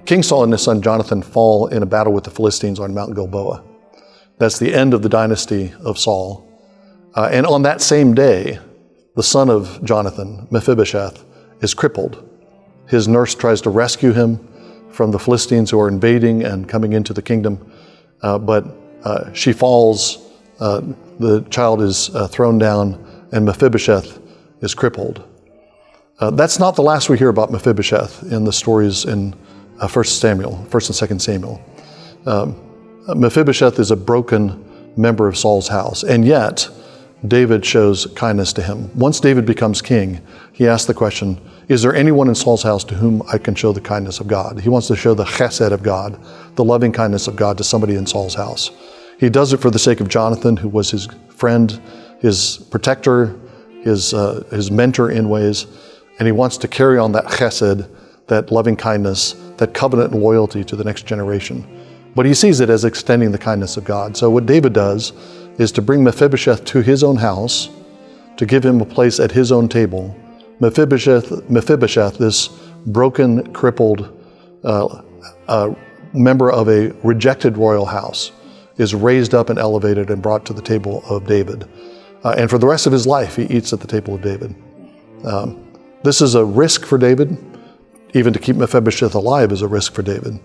King Saul and his son Jonathan fall in a battle with the Philistines on Mount Gilboa. That's the end of the dynasty of Saul. And on that same day, the son of Jonathan, Mephibosheth, is crippled. His nurse tries to rescue him from the Philistines who are invading and coming into the kingdom, but she falls, the child is thrown down, and Mephibosheth is crippled. That's not the last we hear about Mephibosheth in the stories in 1 and 2 Samuel. Mephibosheth is a broken member of Saul's house, and yet David shows kindness to him. Once David becomes king, he asks the question, is there anyone in Saul's house to whom I can show the kindness of God? He wants to show the chesed of God, the loving kindness of God to somebody in Saul's house. He does it for the sake of Jonathan, who was his friend, his protector, his mentor in ways, and he wants to carry on that chesed, that loving kindness, that covenant and loyalty to the next generation. But he sees it as extending the kindness of God. So what David does is to bring Mephibosheth to his own house, to give him a place at his own table. Mephibosheth, this broken, crippled member of a rejected royal house, is raised up and elevated and brought to the table of David. And for the rest of his life, he eats at the table of David. This is a risk for David. Even to keep Mephibosheth alive is a risk for David.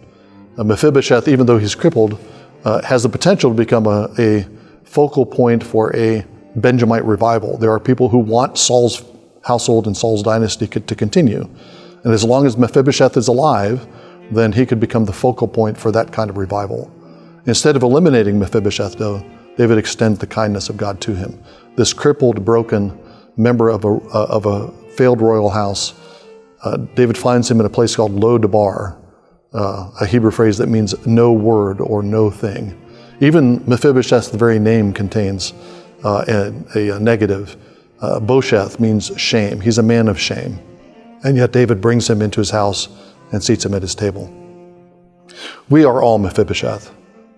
Mephibosheth, even though he's crippled, has the potential to become a focal point for a Benjamite revival. There are people who want Saul's household and Saul's dynasty to continue. And as long as Mephibosheth is alive, then he could become the focal point for that kind of revival. Instead of eliminating Mephibosheth, though, David extends the kindness of God to him. This crippled, broken member of a failed royal house, David finds him in a place called Lo Debar, a Hebrew phrase that means no word or no thing. Even Mephibosheth, the very name, contains a negative. Bosheth means shame. He's a man of shame. And yet David brings him into his house and seats him at his table. We are all Mephibosheth.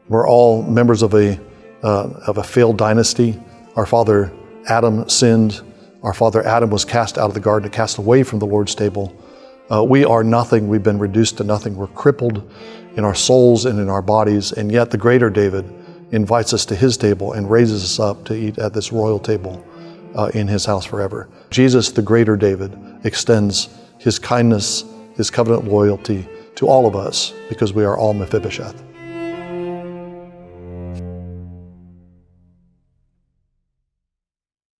We're all members of a failed dynasty. Our father Adam sinned. Our father Adam was cast out of the garden, cast away from the Lord's table. We are nothing. We've been reduced to nothing. We're crippled in our souls and in our bodies. And yet the greater David invites us to his table and raises us up to eat at this royal table in his house forever. Jesus, the greater David, extends his kindness, his covenant loyalty to all of us because we are all Mephibosheth.